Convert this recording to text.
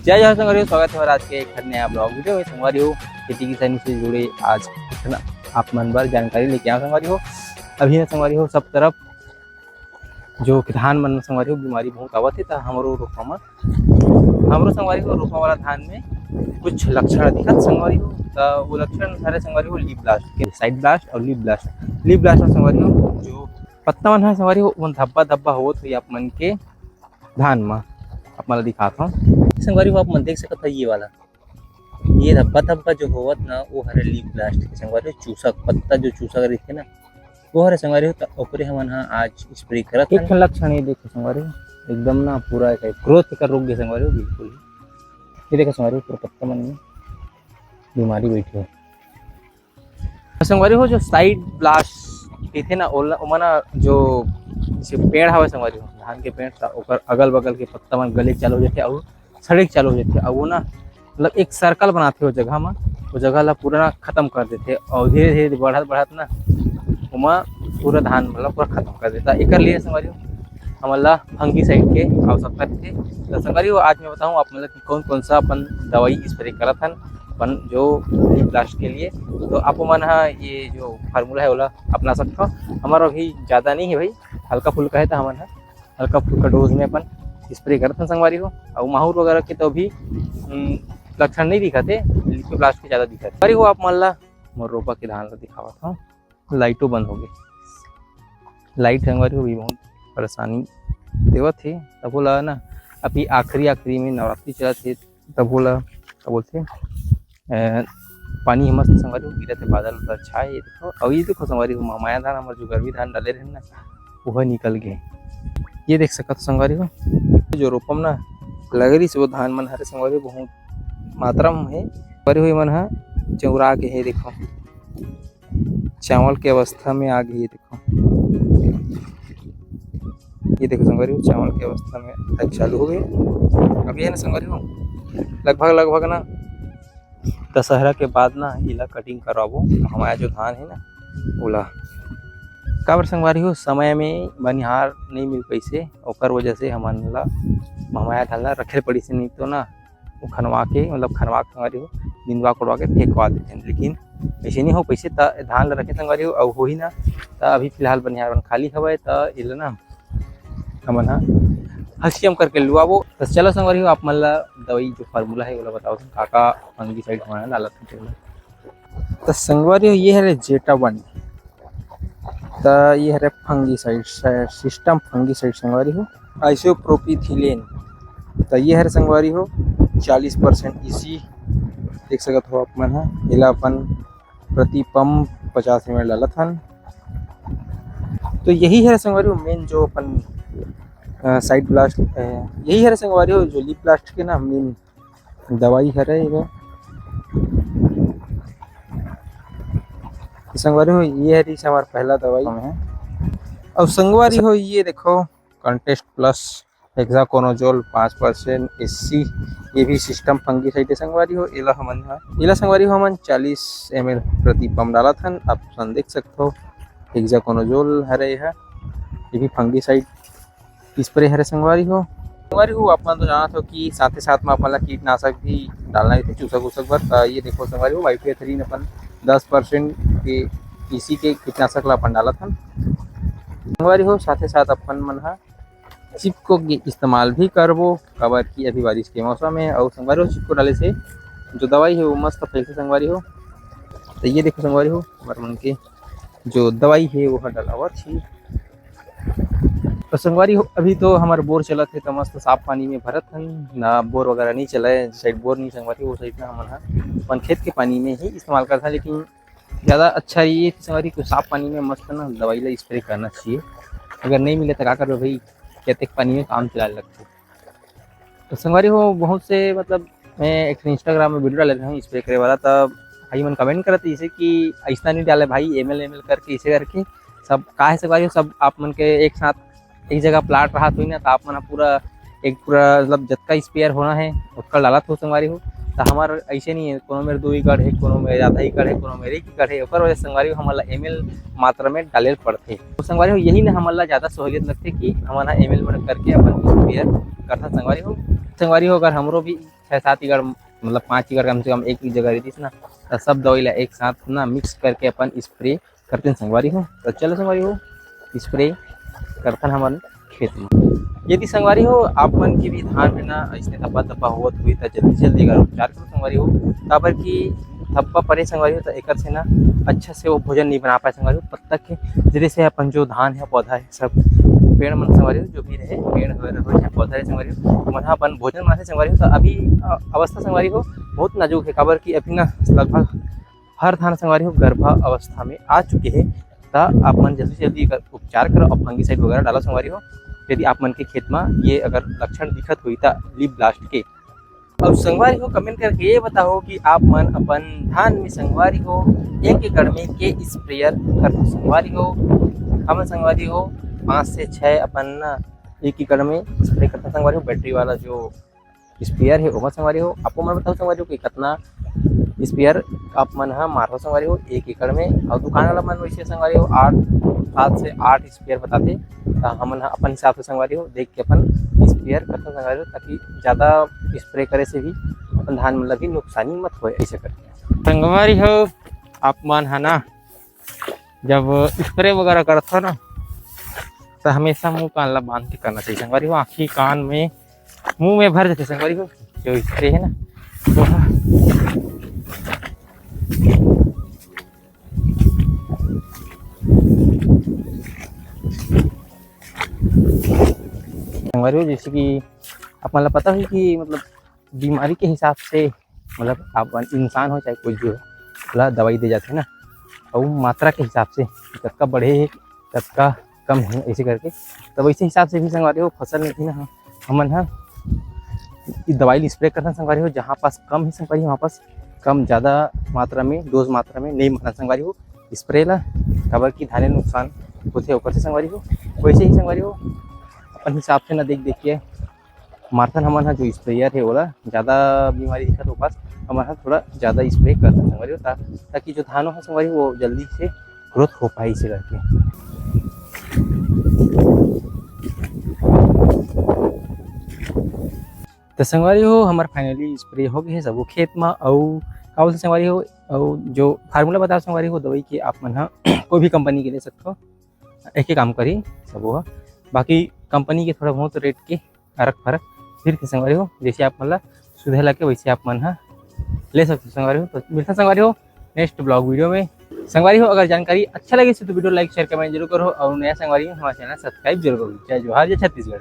जय जवाहर संगवारी, स्वागत है और आज के एक नया ब्लॉग वीडियो में संगवारी हो खेती किसानी से जुड़े आज ना आप मन बार जानकारी लेके आओ संगवारी हो। अभी ना संगवारी हो सब तरफ जो धान मन संगवारी हो बीमारी बहुत आवत है। हमरो संगवारी हो रोपा वाला धान में कुछ लक्षण दिखत संगवारी हो। वो लक्षण सारे संगवारी हो लीफ ब्लास्ट के, साइड ब्लास्ट और लीफ ब्लास्ट में संगवारी हो जो पत्ता मन है संगवारी हो वो धब्बा धब्बा होत हुई आप मन के धान में आप मन दिखाता हूँ संगवारी हो। आप मन देख सकते ये वाला ये धब्बा धब्बा जो होवत ना वो हरे लीफ ब्लास्ट के संगवारी हो। चूसक पत्ता जो चूसक रहते ना वो हरे संगवारी हो। ओकरे हमन हा आज स्प्रे करत एक लक्षण ये देखो संगवारी हो एकदम ना पूरा एक ग्रोथ कर रोक गए संगवारी हो बिल्कुल। ये देखो संगवारी हो पूरा पत्ता मन में बीमारी बैठी हो संगवारी हो। जो साइड ब्लास्ट थे ना ओमना जो पेड़ हवे संगवारी हो धान के पेड़ ओकर अगल बगल के पत्ता मन गले चालू हो जाते और सड़े चालू हो जाते और वो ना मतलब एक सर्कल बनाते हो जगह में वो जगह ला पूरा खत्म कर देते और धीरे धीरे बढ़त ना उमा पूरा धान मतलब पूरा खत्म कर देता। एक लिए संगवारी हो हमला फंगीसाइड के आवश्यकता थी। तो संगवारी हो आज मैं बताऊँ आप मतलब कौन कौन सा अपन दवाई स्प्रे करत हन अपन जो लीफ ब्लास्ट के लिए। तो आप मन हा ये जो फार्मूला है वो अपना सकता हो। हमारा अभी ज़्यादा नहीं है भाई, हल्का फुल्का है तो हमन हा हल्का फुल्का डोज में अपन स्प्रे करते हैं संगवारी हो। और माहौर वगैरह के तो अभी लक्षण नहीं दिखाते, लीफ ब्लास्ट के ज़्यादा दिखाते संगवारी हो। आप मन ला मोर रोपा के धान ला दिखावत हूँ। लाइटों बंद हो गई, लाइट संगवारी हो भी बहुत परेशानी देवत थे। तब बोला ना अभी आखिरी में नवरात्रि चला थे तब बोला क्या बोलते पानी मस्त संगवारी हो गिरा थे बादल छाए। ये देखो और ये देखो संगवारी हो माया धान हमारे जो गर्मी धान डाले रहे ना वह निकल गए। ये देख सकते संगवारी हो जो रोपम ना लगरी से वो धान मन हरे संगवारी हो बहुत मात्रा में है संगवारी हो। मन हा चौरा के है देखो चावल के अवस्था में आ गई। ये देखो संगवारी हो चावल की अवस्था में चालू हो गए अभी है ना संगवारी हो। लगभग ना दशहरा के बाद ना इला कटिंग करवाबो हमारा जो धान है ना ओला काबर संगवारी हो समय में बनिहार नहीं मिल पैसे ओकर वजह से हमन ला हमारा धान ला रखे पड़ी से नहीं तो ना वो खनवा के मतलब संगवारी हो निंदवा कोड़वा के फेंकवा देते हैं। लेकिन ऐसे नहीं हो पैसे धान ला रखे संगवारी हो और हो ही ना अभी फिलहाल बनिहार खाली हवा तो इला ना हमन हा हसियम करके लुआबो। तो चलो संगवारी हो आप मन ला दवाई जो फार्मूला है वो बताओ काका फंगीसाइड हमारा डालत है। तो संगवारी हो ये है जेटा-1 तो ये है फंगीसाइड सिस्टम फंगीसाइड संगवारी हो आइसोप्रोपिथिलीन। तो ये है संगवारी हो 40% इसी देख सकते हो आप मन हा इला अपन प्रति पंप 50 ml डालत हन। तो यही है संगवारी हो मेन जो अपन साइड ब्लास्ट यही है संगवारी हो जो लीफ ब्लास्ट के ना मेन दवाई है संगवारी हो। ये है हमारा पहला दवाई है और संगवारी हो ये देखो कंटेस्ट प्लस हेक्साकोनाजोल 5% SC ये भी सिस्टम फंगीसाइड है संगवारी हो। इला संगवारी हो हमन 40 ml प्रति पंप डाला था। आप देख सकते हो हेक्साकोनाजोल है ये भी फंगीसाइड स्प्रे है संगवारी हो। अपन तो जाना था कि साथ ही साथ में अपन कीटनाशक भी डालना ही थे चूसक उसक भर। ये देखो संगवारी हो वाइफेथ्रीन अपन 10% के इसी के कीटनाशक ला अपन डाला था संगवारी हो। साथ ही साथ अपन मन हा चिपको के इस्तेमाल भी करबो कबर की अभी बारिश के मौसम में और संगवारी हो चिपको डाले से जो दवाई है वो मस्त फैलते संगवारी हो। तो ये देखो संगवारी हो हमारे मन के जो दवाई है वो डाला थी। तो संगवारी हो अभी तो हमारे बोर चला थे तो मस्त साफ पानी में भरत हन ना बोर वगैरह नहीं चला है साइड बोर नहीं संगवारी वो साइड ना हमन अपन खेत के पानी में ही इस्तेमाल करता। लेकिन ज़्यादा अच्छा ये संगवारी को साफ पानी में मस्त ना दवाई ला स्प्रे करना चाहिए। अगर नहीं मिले तो क्या करो भाई खेत के पानी में काम चलाने लगते। तो संगवारी हो बहुत से मतलब मैं एक इंस्टाग्राम में वीडियो डाले रहा हूँ स्प्रे करे वाला तब भाई मन कमेंट करते इसे कि ऐसा नहीं डाले भाई ml करके इसे करके सब का है संगवारी हो। सब आप मन के एक साथ एक जगह प्लाट रहा तो ही ना तो आप मन पूरा मतलब जतका स्पेयर होना है उसका डालत हो संगवारी हो। तो हमार ऐसे नहीं है, कोनो मेरे 2 एकड़ है, कोनो मेरे आधा एकड़ है, कोनो मेरे 1 एकड़ है, ओकर वजह से संगवारी हो हमन ला एमएल मात्रा में डाले पड़थे। तो संगवारी हो यही ना हमन ला ज़्यादा सहूलियत लगथे कि हमन ह एमएल में करके अपन स्प्रेयर करथा संगवारी हो। संगवारी हो अगर हमरो भी 6-7 एकड़ मतलब 5 एकड़ कम से कम एक ही जगह रहीस ना, तो सब दवाई ला एक साथ ना मिक्स करके अपन स्प्रे करते संगवारी हो। तो चलो संगवारी हो स्प्रे करथन हमन खेत में। यदि संगवारी हो आप मन के भी धान में ना ऐसे थप्पा थप्पा होत हुई तो जल्दी जल्दी अगर उपचार करो संगवारी हो, काबर कि थप्पा परे संगवारी हो तो एकर से ना अच्छा से वो भोजन नहीं बना पाए संगवारी हो। पत्ता के जरिए से अपन जो धान है पौधा है सब पेड़ मन संगवारी हो जो भी रहे पेड़ हो चाहे पौधा है संगवारी हो मन अपन भोजन बनाते संगवारी हो। तो अभी अवस्था संगवारी हो बहुत नाजुक है, काबर कि अभी ना लगभग हर धान संगवारी हो गर्भा अवस्था में आ चुके हैं। तो आप मन जल्दी से जल्दी उपचार करो और फंगिसाइड वगैरह डालो संगवारी हो। यदि आप मन के खेत में ये अगर लक्षण दिखत हुई था लीफ ब्लास्ट के। और संगवारी हो कमेंट करके ये बताओ कि आप मन अपन धान में संगवारी हो 1 एकड़ में के स्प्रेयर करते संगवारी हो। हम संगवारी हो 5 से 6 अपन 1 एकड़ में स्प्रे करते संगवारी हो। बैटरी वाला जो स्प्रेयर है वो संगवारी हो आपको मैं बताऊँ संगवारी हो कि कितना स्प्रेयर आप मन ह मारो संगवारी हो 1 एकड़ में। और दुकान वाला मन वैसे संगवारी हो 7 से 8 स्प्रेयर बताते। हमन अपन हिसाब से संगवारी हो देख के अपन स्प्रेयर करते संगवारी हो, ताकि ज़्यादा स्प्रे करे से भी अपन धान मतलब भी नुकसानी मत हो ऐसे करके संगवारी हो। आप मन है ना जब स्प्रे वगैरह करते हो ना तो हमेशा मुँह कान ला बांध के करना चाहिए संगवारी हो। आँखी कान में मुँह में भर जाते संगवारी हो जो स्प्रे है ना तो संगवारी हो जैसे कि आप मतलब पता है कि मतलब बीमारी के हिसाब से मतलब आप इंसान हो चाहे कोई भी हो मतलब दवाई दे जाते हैं ना और मात्रा के हिसाब से कब बढ़े है कब कम है ऐसे करके। तो वैसे हिसाब से भी संगवारी हो फसल में थी ना हमन हाँ दवाई स्प्रे करना संगवारी हो। जहाँ पास कम है संगवारी वहाँ पास कम ज़्यादा मात्रा में डोज मात्रा में नहीं मारना संगवारी हो स्प्रे ला, काबर की धाने नुकसान होते ऊपर से संगवारी हो। वैसे ही संगवारी हो अपन हिसाब से ना देख के मारथन हमन जो स्प्रेयर है बोला ज़्यादा बीमारी दिखा तो पास हमारा थोड़ा ज़्यादा स्प्रे करता संगवारी हो ताकि जो धानों है संगवारी वो जल्दी से ग्रोथ हो पाए इसे करके। तो संगवारी हो हमारे फाइनली स्प्रे हो गए है सब खेत में। और का बोलते संगवारी हो और जो फार्मूला बताओ संगवारी हो दवाई के आप मन कोई भी कंपनी के ले सकते हो, एक ही काम करी सब हो। बाकी कंपनी के थोड़ा बहुत रेट के फर्क फिर के संगवारी हो जैसे आप मतलब सुधे लगे वैसे आप मन ले सकते हो संगवारी हो। तो मिलता संगवारी हो नेक्स्ट ब्लॉग वीडियो में संगवारी हो। अगर जानकारी अच्छा लगे तो वीडियो लाइक शेयर कमेंट जरूर करो और नया संगवारी हो हमारे चैनल सब्सक्राइब जरूर करो। जय जोहार जय छत्तीसगढ़।